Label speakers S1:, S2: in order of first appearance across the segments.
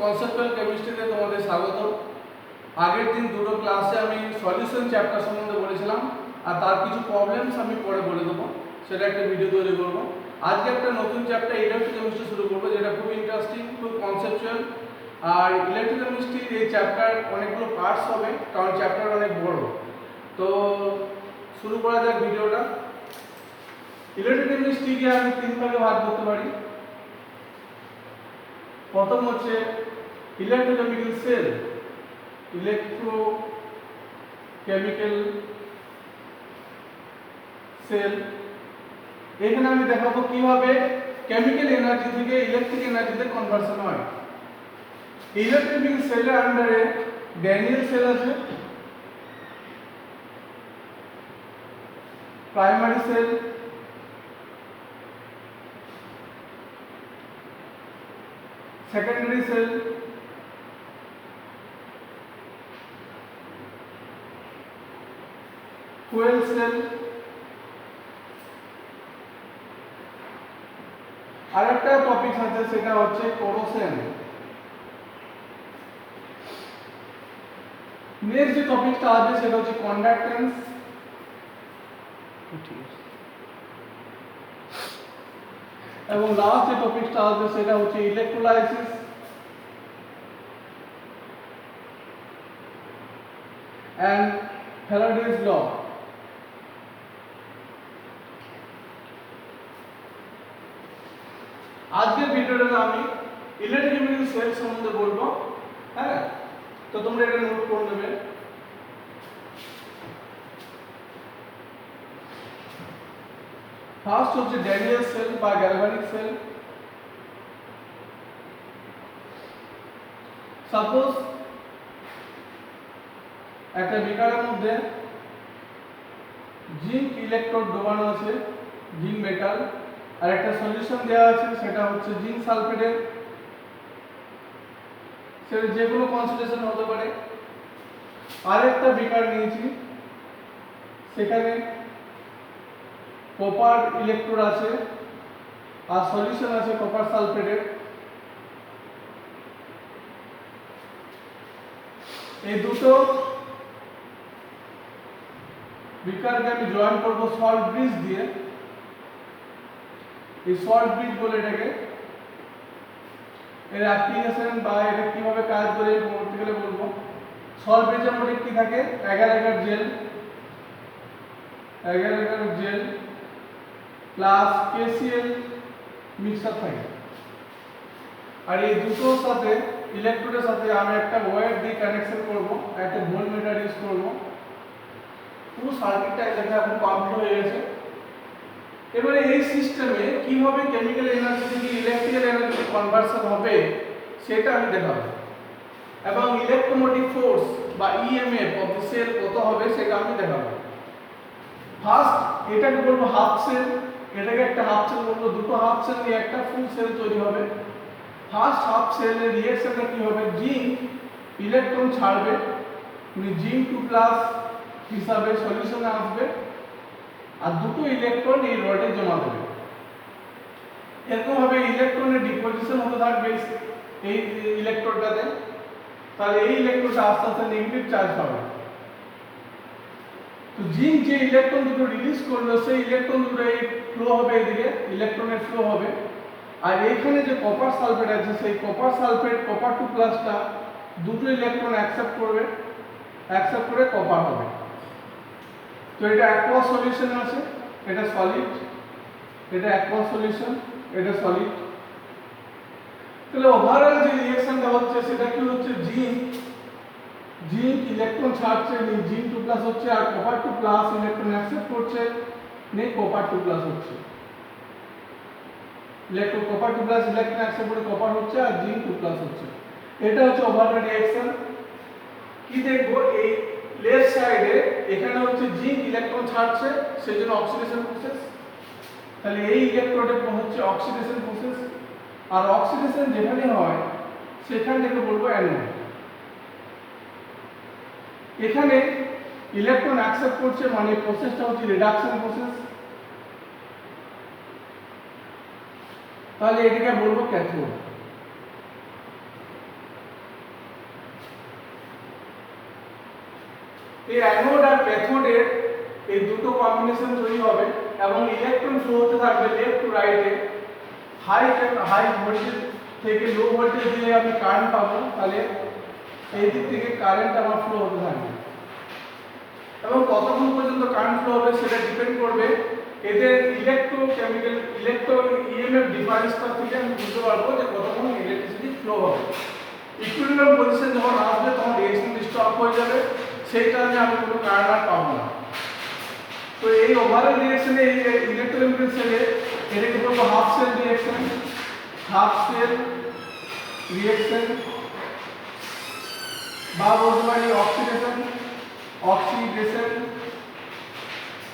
S1: Conceptual কেমিস্ট্রিতে তোমাদের স্বাগত। আগের দিন দুটো ক্লাসে আমি সলিউশন চ্যাপ্টার সম্বন্ধে বলেছিলাম, আর তার কিছু প্রবলেমস আমি পরে বলে দেবো, সেটা একটা ভিডিও তৈরি করবো। আজকে একটা নতুন চ্যাপ্টার ইলেকট্রোকেমিস্ট্রি শুরু করবো, যেটা খুব ইন্টারেস্টিং, খুব কনসেপচুয়াল। আর ইলেকট্রোকেমিস্ট্রির এই চ্যাপ্টার অনেকগুলো পার্টস হবে, কারণ চ্যাপ্টার অনেক বড়। তো শুরু করা যাক ভিডিওটা। ইলেকট্রোকেমিস্ট্রিকে আমি তিন ভাগে ভাগ করতে পারি। প্রথম হচ্ছে ইলেকট্রোকেমিক্যাল সেল, ইলেকট্রোকেমিক্যাল সেল। এখানে আমি দেখাবো কিভাবে কেমিক্যাল এনার্জি থেকে ইলেকট্রিক এনার্জিতে কনভার্সন হয়। ইলেকট্রোকেমিক্যাল সেলের আন্ডারে ড্যানিয়েল সেল আছে, primary sell, secondary sell, fuel cell, আরেকটা টপিক আছে সেটা হচ্ছে কোরোশন। নেক্সট যে টপিকটা আসবে সেটা হচ্ছে কন্ডাক্টেন্স। এবং লাস্ট যে টপিকটা আসবে সেটা হচ্ছে ইলেকট্রোলাইসিস এন্ড ফ্যারাডেজ ল। আজকের ভিডিওতে আমি ইলেকট্রোকেমিক্যাল সেল সম্বন্ধে বলবো। হ্যাঁ, তো তোমরা এটা নোট করে নেবে। ফার্স্ট হচ্ছে ড্যানিয়েল সেল বা গ্যালভানিক সেল। সাপোজ একটা বিকারের মধ্যে জিঙ্ক ইলেকট্রোড ডোবানো আছে, জিঙ্ক মেটাল, আর একটা সলিউশন দেওয়া আছে সেটা হচ্ছে জিঙ্ক সালফেটের। সেটা যে কোনো কনসেন্ট্রেশন হতে পারে। আরেকটা বিকার নিয়েছি, সেখানে কপার ইলেকট্রোড আছে আর সলিউশন আছে কপার সালফেটের। এই দুটো বিকারকে আমি জয়েন করব সল্ট ব্রিজ দিয়ে। এই সল্ট ব্রিজ বলে এটাকে। এর অ্যাপ্লিকেশন বা এটা কিভাবে কাজ করে বলতে গেলে বলবো, সল্ট ব্রিজের মধ্যে কি থাকে, এগার এগার জেল প্লাস কেসিএল মিক্সার থাকে। আর এই দুটোর সাথে ইলেকট্রোডের সাথে আমি একটা ওয়্যার দিয়ে কানেকশন করব, একটা ভোল্টমিটার ইউজ করব। পুরো সার্কিটটা এখানে এখন কমপ্লিট হয়ে গেছে। এবারে এই সিস্টেমে কিভাবে কেমিক্যাল এনার্জি থেকে ইলেকট্রিক্যাল এনার্জিতে কনভার্সন হবে সেটা আমি দেখাবো, এবং ইলেকট্রোমোটিভ ফোর্স বা ইএমএফ অফ দ্য সেল কত হবে সেটা আমি দেখাবো। ফার্স্ট এটাকে বলবো হাফ সেল, এটাকে একটা হাফ সেল বলবো। দুটো হাফ সেল নিয়ে একটা ফুল সেল তৈরি হবে। ফার্স্ট হাফ সেলের রিঅ্যাকশনটা কি হবে, জিঙ্ক ইলেকট্রন ছাড়বে, জিঙ্ক 2+ হিসাবে সলিউশনে আসবে, আর দুটো ইলেকট্রন এই রডে জমা দেবে। এরকম ভাবে ইলেকট্রনের ডিপোজিশন হতে থাকবে এই ইলেকট্রোডটাতে। তাহলে এই ইলেকট্রোডটা আস্তে আস্তে নেগেটিভ চার্জ পাবে। তো জিঙ্ক যে ইলেকট্রন দুটো রিলিজ করলো সেই ইলেকট্রন দুটো এই ফ্লো হবে, এদিকে ইলেকট্রনের ফ্লো হবে। আর এখানে যে কপার সালফেট আছে সেই কপার সালফেট কপার 2+টা দুটো ইলেকট্রন অ্যাকসেপ্ট করবে, অ্যাকসেপ্ট করে কপার হবে। তো এটা অ্যাকোয়াস সলিউশন আছে, এটা সলিড, এটা অ্যাকোয়াস সলিউশন, এটা সলিড। তাহলে ওভারঅল যে রিঅ্যাকশনটা হচ্ছে সেটা কি হচ্ছে, জিঙ্ক ইলেকট্রন ছাড়ছে, জিঙ্ক 2+ হচ্ছে, আর কপার 2+ ইলেকট্রন অ্যাকসেপ্ট করছে, নেই কপার 2+ হচ্ছে। ইলেকট্রন কপার 2+ ইলেকট্রন অ্যাকসেপ্ট করে কপার হচ্ছে, আর জিঙ্ক 2+ হচ্ছে। এটা হচ্ছে ওভারঅল রিঅ্যাকশন। কি দেখবো, এই লেফট সাইডে এখানে হচ্ছে জিঙ্ক ইলেকট্রন ছাড়ছে, সেজন্য অক্সিডেশন প্রসেস। তাহলে এই ইলেকট্রোডে হচ্ছে অক্সিডেশন প্রসেস, আর অক্সিডেশন যেখানে হয় সেখানটাকে বলবো অ্যানোড। এখানে ইলেকট্রন অ্যাকসেপ্ট করছে, মানে প্রসেসটা হচ্ছে রিডাকশন প্রসেস। তাহলে এটাকে বলবো ক্যাথোড। এই অ্যানোড আর ক্যাথোডের এই দুটো কম্বিনেশন তৈরি হবে এবং ইলেকট্রন ফ্লো হতে থাকবে লেফট টু রাইটে। হাই ভোল্টেজ থেকে লো ভোল্টেজ দিয়ে আমি কারেন্ট পাবো, তাহলে এই দিক থেকে কারেন্ট আমার ফ্লো হতে থাকবে এবং কতক্ষণ পর্যন্ত কারেন্ট ফ্লো হবে সেটা ডিপেন্ড করবে এদের ইলেকট্রোকেমিক্যাল ইএমএফ ডিফারেন্সটা থেকে আমি বুঝতে পারবো যে কতক্ষণ ইলেকট্রিসিটি ফ্লো হবে। ইকুইলিব্রিয়াম পজিশন যখন আসবে তখন রিঅ্যাকশন স্টপ হয়ে যাবে, সেই টাইমে আমি কোনো কারেন্ট আর পাবো না। তো এই ওভারঅল রিঅ্যাকশনে এই ইলেকট্রোকেমিক্যাল সেলে এটাকে বলবো হাফ সেল রিঅ্যাকশন। বা বলতে পারি অক্সিডেশন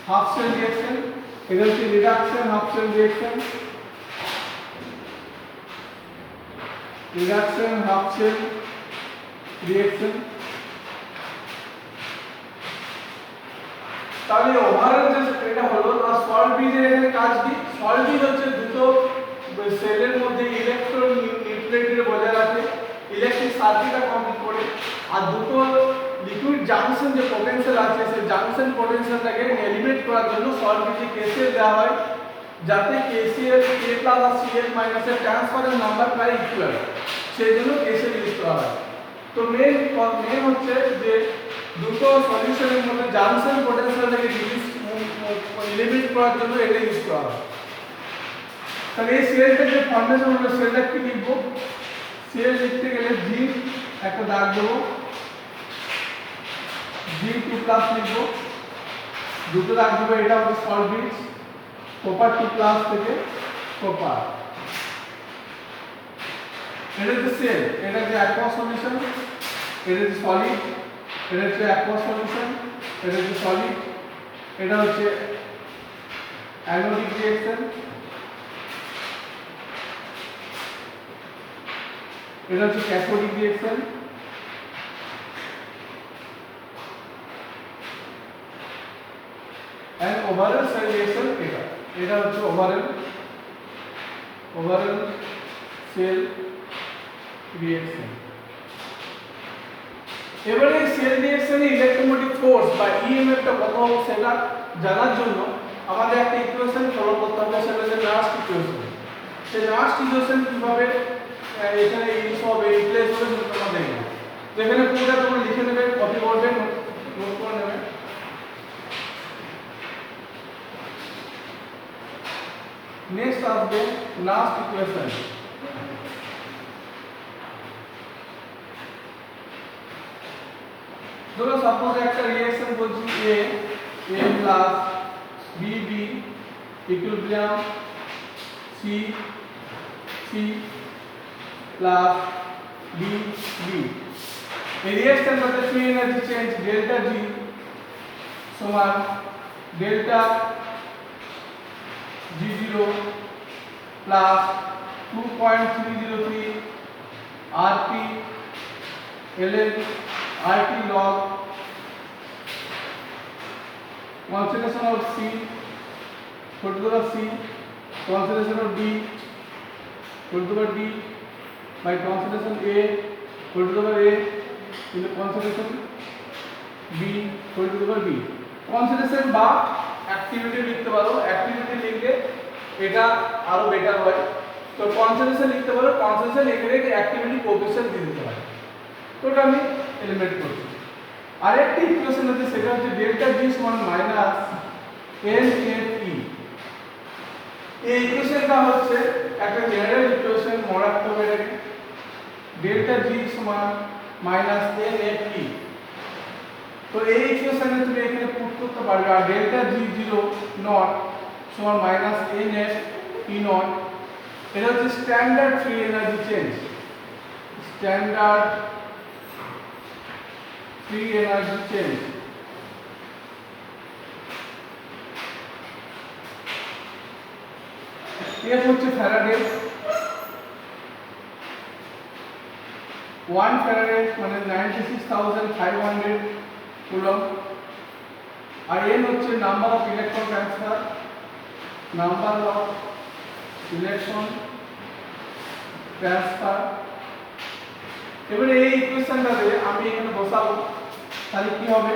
S1: হাফ সেল রিঅ্যাকশন। এটা হচ্ছে রিডাকশন হাফ সেল রিঅ্যাকশন, তাহলে ওভারঅল যে এটা হলো আর সল্ট ব্রিজের এখানে কাজ কি? সল্ট ব্রিজ হচ্ছে দুটো সেলের মধ্যে ইলেকট্রন নিউট্রালিটি বজায় রাখে, ইলেকট্রিক সার্কিটটা কমপ্লিট করে, আর দুটো লিকুইড জাংশন যে পোটেনশিয়াল আছে সেই জাংশন পোটেনশিয়ালটাকে এলিমিনেট করার জন্য সল্ট ব্রিজে কেসিএল দেওয়া হয়, যাতে কেসিএল কে প্লাস আর সিএল মাইনাস এর ট্রান্সফারেন্স নাম্বার প্রায় ইকুয়াল, সেই জন্য কেসিএল ইউজ করা হয়। তো মেন হচ্ছে যে দুটো সলিউশনের মধ্যে জাংশন পোটেনশিয়ালটাকে এলিমিনেট করার জন্য এটা ইউজ করা হয়। তাহলে এই সেলটা যে ফর্মেশন হলো সেলটা কি লিখবো? সেল লিখতে গেলে জি একটা দাগ দেবো, G2+ লিখবো, দুটো দাগ দেবো, এটা হচ্ছে সল্ট ব্রিজ কপার 2+ থেকে কপার। এটা হচ্ছে সেল, এটা হচ্ছে অ্যাকুয়াস সলিউশন, এটা হচ্ছে সলিড, এটা হচ্ছে অ্যাকুয়াস সলিউশন, এটা হচ্ছে সলিড, এটা হচ্ছে অ্যানোডিক রিঅ্যাকশন, এটা হচ্ছে cathodic reaction, and overall cell reaction এটা হচ্ছে overall cell reaction। এবারে সেল রিঅ্যাকশনে ইলেকট্রোমোটিভ ফোর্স বা ইএমএফ টা কত হবে সেটা জানার জন্য আমাদের একটা ইকুয়েশন ফলো করতে হবে, সেটা হচ্ছে লাস্ট ইকুয়েশন। সেই লাস্ট ইকুয়েশন কিভাবে এখানে ইউজ হবে রিপ্লেস হবে সেটা তোমরা দেখবে, যেখানে পুরোটা তোমরা লিখে নেবে, কপি করবে, নোট করে নেবে। নেক্সট আসবে লাস্ট ইকুয়েশন। ধরো সাপোজ একটা রিঅ্যাকশন বলছি A plus B equilibrium C plus B এই রিঅ্যাকশনটাতে free energy change delta G সমান delta G0 plus 2.303 RT ln RT log concentration of C put to the C concentration of D put to the D by concentration A put to the A in the concentration B put to the B। concentration বা activity লিখতে পারো, activity লিখলে এটা আরো better হয়। তো concentration লিখতে পারো, কনসেন্ট্রেশন লিখে রেখে অ্যাক্টিভিটি কোএফিশিয়েন্ট দিয়ে দিতে হয়। তো এটা আমি এলিমিনেট করছি। আরেকটি ইকুয়েশন আছে, সেটা হচ্ছে ডেল্টা জি সমান মাইনাস এনএফই। এই ইকুয়েশনটা হচ্ছে একটা জেনারেল ইকুয়েশন, মনে রাখতে হবে এটাকে। ডেল্টা জি সমান মাইনাস এনএফই। তো এই ইকুয়েশনে তুমি এখানে পুট করতে পারবে, আর ডেল্টা জি জিরো নট সমান মাইনাস এনএফ ই নট। এটা হচ্ছে standard free energy change, standard free energy change. F হচ্ছে ফ্যারাডে, 1 ফ্যারাডে মানে 96,500 কুলম। আর এন হচ্ছে number of electron transfer, number of electron transfer. এবারে এই ইকুয়েশনটাতে আমি এখানে বসাবো, তাহলে কি হবে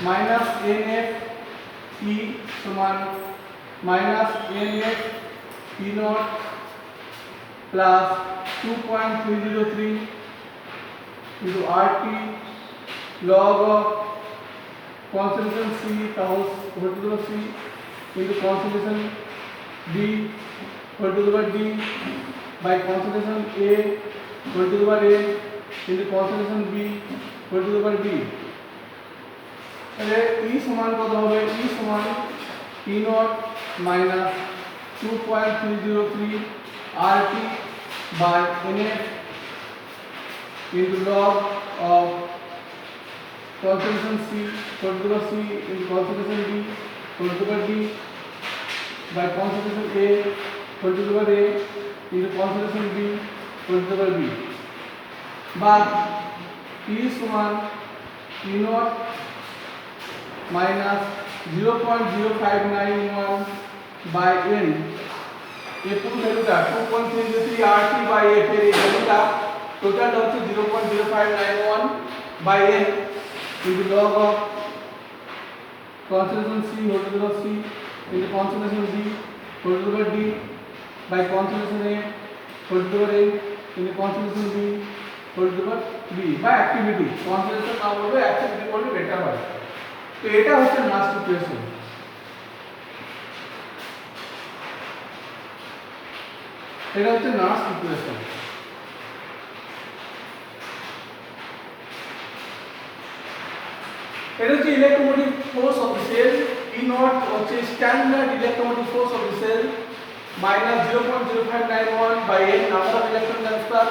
S1: মাইনাস এন এফ ই সমান minus N F E not plus 2.303 into RT log of concentration C whole to the power C into concentration D whole to the power D by concentration A whole to the power A into concentration B whole to the power B. তাহলে E সমান কত হবে? E সমান E naught minus 2.303 RT by NF into log of concentration C whole to the power C into concentration D whole to the power D by concentration A whole to the power A into concentration B whole to the power B. But E সমান E naught minus 0.0591 by N F two ভ্যালুটা 2.303 RT by F এর এই ভ্যালুটা টোটালটা হচ্ছে 0.0591 by N into log of concentration C whole to the power C into concentration D whole to the power D by concentration A whole to the power A into concentration B whole to the power B by activity concentration না বলবে activity বললে better হয়। তো এটা হচ্ছে last equation. এটা হচ্ছে last equation. এটা হচ্ছে electromotive force of the cell E naught হচ্ছে standard electromotive force of the cell minus 0.0591 by n number of electron transfer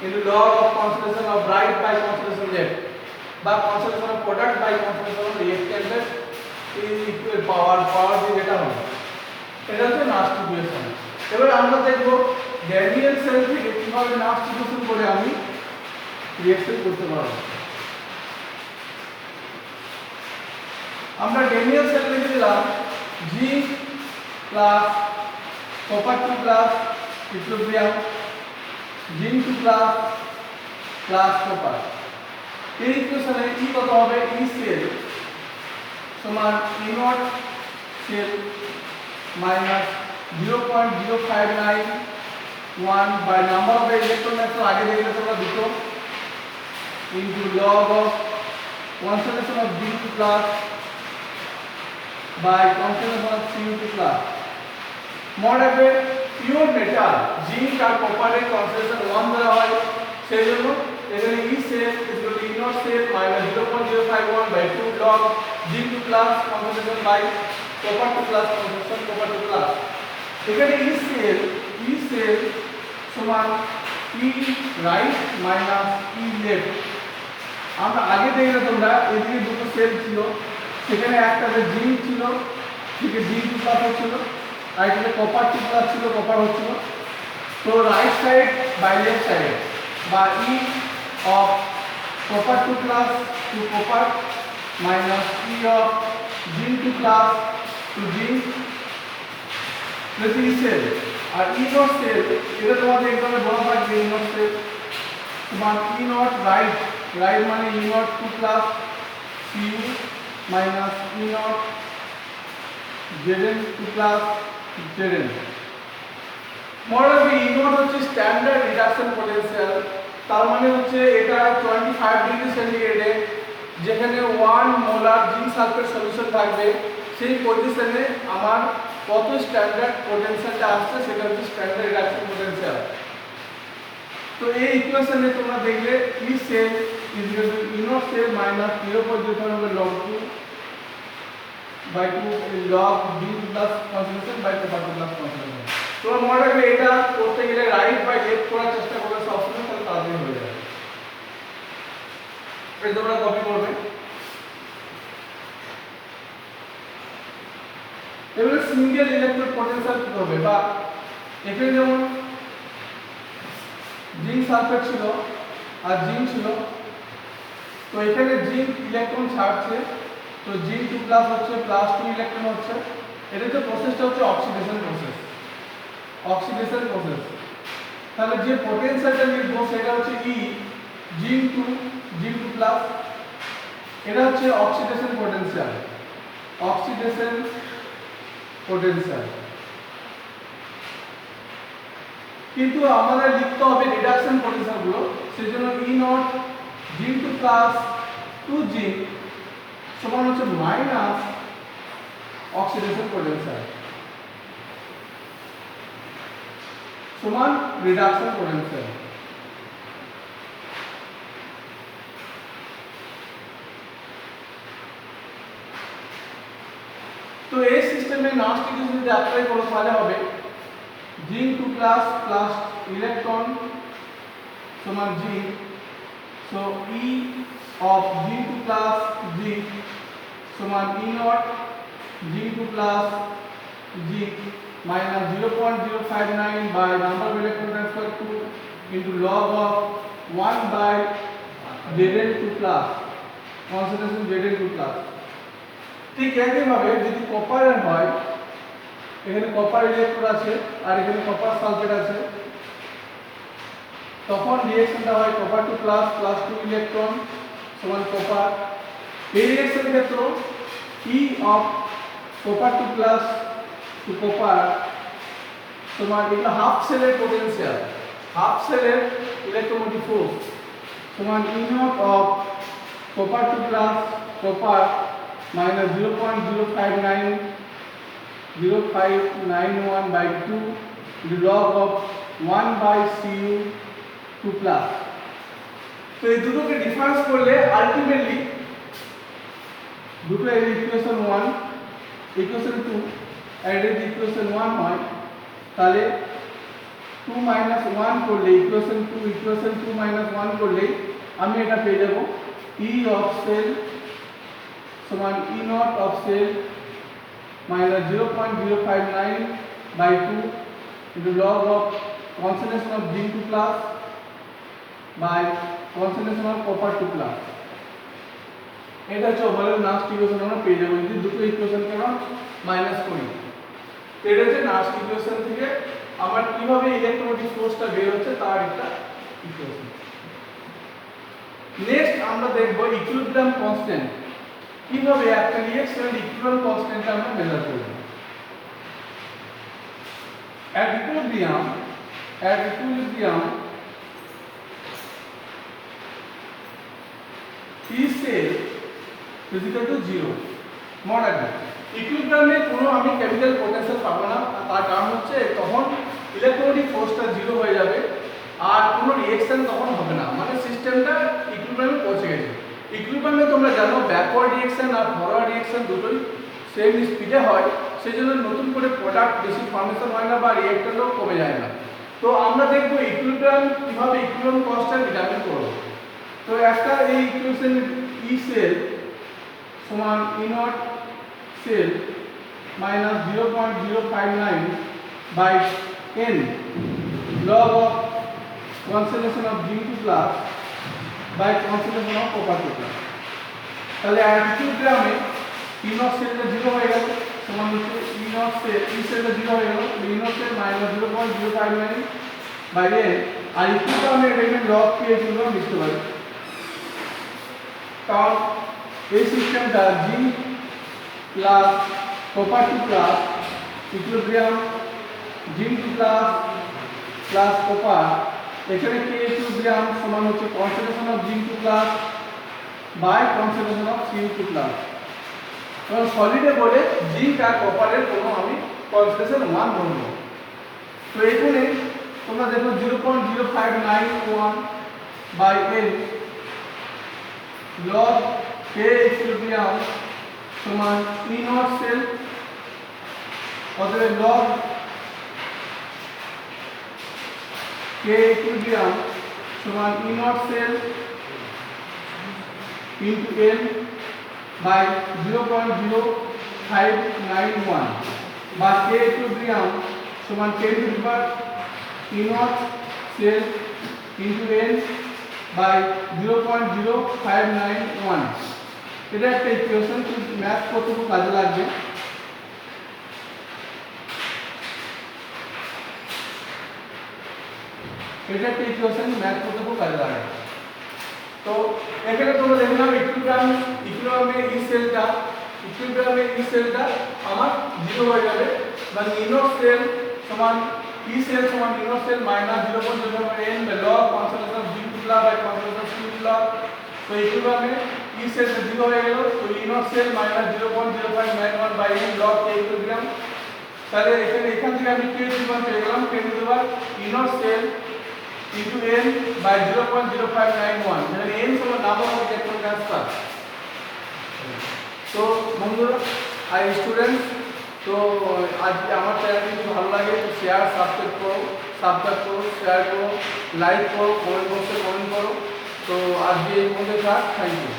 S1: into log of concentration of right by concentration left বা concentration of product by concentration of reactant is equal power দিয়ে যেটা হবে এটা হচ্ছে last equation. এবার আমরা দেখব Daniel sell থেকে কিভাবে লাস্ট ইকুয়েশন করে আমি রিঅ্যাকশন করতে পারব। আমরা ড্যানিয়েল সেল লিখে দিলাম zinc plus copper 2 plus equilibrium zinc 2 plus plus copper. এই ইকুয়েশনে কি কত হবে? ই সেল সমান E naught cell minus 0.0591 by number of electron তো আগে দেখলে তোমরা দুটো into log of concentration of D2 plus by concentration of Cu2 plus মনে রাখবে পিওর মেটাল জিঙ্ক আর কপারের কনসেন্ট্রেশন 1 ধরা হয় সেই জন্য এখানে E cell equal to E not cell minus 0.051 by 2 log G2 plus concentration by copper 2 plus concentration copper 2 plus এখানে E cell সমান E right minus E left. আমরা আগে দেখলে তোমরা এদিকে দুটো সেল ছিল সেখানে একটাতে জিঙ্ক ছিল ঠিক G2 প্লাস হচ্ছিল আর এখানে কপার 2 প্লাস ছিল কপার হচ্ছিল। তো right side by left side বা E of copper 2 plus to copper minus E of zinc 2 plus to zinc plus E cell আর E not cell এটা তোমাদের এক্সামে বলা থাকবে E not cell সমান E not right মানে E not 2 plus Cu minus E not Zn 2 plus Zn। মনে রাখবে E not হচ্ছে স্ট্যান্ডার্ড রিডাকশন পোটেনশিয়াল তার মানে হচ্ছে এটা 25 ডিগ্রি সেন্টিগ্রেডে যেখানে 1 মোলার জিঙ্ক সালফেট সলিউশন থাকবে সেই পজিশনে আমার কত স্ট্যান্ডার্ড পোটেনশিয়ালটা আসছে সেটা হচ্ছে স্ট্যান্ডার্ড রিডাকশন পোটেনশিয়াল। তো এই ইকুয়েশনে তোমরা দেখলে E cell is equal to E not cell minus 0.05 log 2 by 2 log D2 plus concentration by copper 2 plus concentration। তোমরা মনে রাখবে এটা করতে গেলে রাইট বাই লেফট করার চেষ্টা করবে সবসময় তাহলে তাড়াতাড়ি হয়ে যাবে। এটা তোমরা কপি করবে। এবারে সিঙ্গেল ইলেকট্রোড পোটেনশিয়াল কি হবে বা এখানে যেমন জিঙ্ক সালফেট ছিল আর জিঙ্ক ছিল তো এখানে জিঙ্ক ইলেকট্রন ছাড়ছে তো জিঙ্ক 2 প্লাস হচ্ছে প্লাস 2 ইলেকট্রন হচ্ছে এটা তো প্রসেসটা হচ্ছে অক্সিডেশন প্রসেস তাহলে যে পোটেনশিয়ালটা লিখবো সেটা হচ্ছে E জিঙ্ক 2 প্লাস এটা হচ্ছে অক্সিডেশন পোটেনশিয়াল, অক্সিডেশন পোটেনশিয়াল। কিন্তু আমাদের লিখতে হবে রিডাকশন পোটেনশিয়াল গুলো, সেজন্য E not zinc two plus 2 zinc সমান হচ্ছে মাইনাস অক্সিডেশন পোটেনশিয়াল সমান রিডাকশন পোটেনশিয়াল। তো এই সিস্টেমে নাস্ট ইকুয়েশন যদি অ্যাপ্লাই করো তাহলে হবে জিঙ্ক 2 প্লাস প্লাস ইলেকট্রন সমান zinc, so E of zinc 2 plus zinc সমান E not zinc 2 plus zinc minus 0.059 by number of electron transfer 2 into log of 1 by Zn2 plus concentration Zn2 plus। ঠিক একইভাবে যদি কপারের হয়, এখানে copper electrode আছে আর এখানে কপার সালফেট আছে, তখন রিঅ্যাকশনটা হয় কপার 2 প্লাস প্লাস 2 ইলেকট্রন সমান কপার। এই রিঅ্যাকশনের ক্ষেত্রে E of copper 2 plus to copper সমান এটা হাফ সেলের পোটেনশিয়াল, হাফ সেলের ইলেকট্রোমোটিভ ফোর্স সমান E not of copper 2 plus copper minus 0.0591 by 2 the log of 1 by Cu2 plus। তো এই দুটোকে ডিফারেন্স করলে আলটিমেটলি দুটো এর ইকুয়েশন 1 ইকুয়েশন 2 এর ইকুয়েশন 1 হয়, তাহলে 2 minus 1 করলে ইকুয়েশন 2 minus 1 করলে আমি এটা পেয়ে যাব E of cell সমান E not of cell minus 0.059 by 2 into log of concentration of zinc 2 plus by concentration of copper 2 plus। এটা হচ্ছে ওভারঅল নাস্ট ইকুয়েশন আমরা পেয়ে যাব যদি দুটো ইকুয়েশনকে আমরা মাইনাস করি। তো এটা হচ্ছে নাস্ট ইকুয়েশন থেকে আমরা কিভাবে ইলেকট্রোমোটিভ ফোর্সটা বের হচ্ছে তার একটা ইকুয়েশন। নেক্সট আমরা দেখব ইকুইলিব্রিয়াম কনস্ট্যান্ট, কিভাবে একটা রিঅ্যাকশনের ইকুইলিব্রিয়াম কনস্ট্যান্ট আমরা মেজার করব। at equilibrium E cell is equal to 0। মনে রাখবেন ইকুইলিব্রিয়ামে কোনো আমি কেমিক্যাল পোটেনশিয়াল পাবো না, তার কারণ হচ্ছে তখন ইলেকট্রোমোটিভ ফোর্সটা 0 হয়ে যাবে আর কোনো রিঅ্যাকশন তখন হবে না, মানে সিস্টেমটা ইকুইলিব্রিয়ামে পৌঁছে গেছে। ইকুইলিব্রিয়ামে তোমরা জানো ব্যাকওয়ার্ড রিঅ্যাকশন আর ফরওয়ার্ড রিঅ্যাকশন দুটোই সেম স্পিডে হয়, সেজন্য নতুন করে প্রোডাক্ট বেশি ফর্মেশন হয় না বা রিঅ্যাক্টরও কমে যায় না। তো আমরা দেখব ইকুইলিব্রিয়াম কিভাবে ইকুইলিব্রিয়াম কনস্ট্যান্ট ডিটারমিন করব। তো একটা এই ইকুয়েশন E সেল সমান E not cell minus 0.059 by n log of concentration of zinc 2 plus by concentration of copper 2 plus। তাহলে ইকুইলিব্রিয়ামে E নট সেলটা 0 হয়ে গেল সমান হচ্ছে E নট সেল E সেলটা 0 হয়ে গেল E not cell minus 0.059 by n, আর ইকুইলিব্রিয়ামে এখানে log k এগুলো লিখতে পারি, কারণ এই সিস্টেমটা zinc plus copper 2 plus equilibrium zinc 2 plus plus copper, এখানে k ইকুইলিব্রিয়াম সমান হচ্ছে concentration of zinc 2 plus by concentration of Cu2 plus. কারণ সলিডে বলে জিঙ্ক আর কপারের কোনো আমি কনসেন্ট্রেশন 1 ধরব। তো এখানে তোমরা দেখো 0.0591 by n log k equilibrium সমান E নট সেল, অতএব log k ইকুইলিব্রিয়াম সমান E not cell into n by 0.0591 বা k ইকুইলিব্রিয়াম সমান 10 to the power E not cell into n by 0.0591। এটা একটা ইকুয়েশন, ম্যাথ করতে খুব কাজে লাগবে। এটা একটা ইকুয়েশন ম্যাথ করতে খুব কাজে লাগে। তো এখানে তোমরা দেখে নাও ইকুইলিব্রিয়ামে ই সেলটা আমার 0 হয়ে যাবে, মানে ইনর সেল সমান ই সেল সমান E naught cell minus 0.05 n log concentration of b by concentration of c log। তো ইকুইলিব্রিয়ামে ই সেল 0 হয়ে গেল, তো E naught cell minus 0.0591 by n log k equilibrium. তাহলে এখান থেকে আমি k এর মান পেয়ে গেলাম, k to the power E naught cell into n by 0.0591, যেখানে n হলো নাম্বার অফ ইলেকট্রন ট্রান্সফার। তো বন্ধুরা আর স্টুডেন্টস, তো আজকে আমার চ্যানেলটি যদি ভালো লাগে তো শেয়ার সাবস্ক্রাইব করো, শেয়ার করো, লাইক করো, কমেন্ট বক্সে কমেন্ট করো। তো আজকে এই মধ্যে থাক, থ্যাংক ইউ।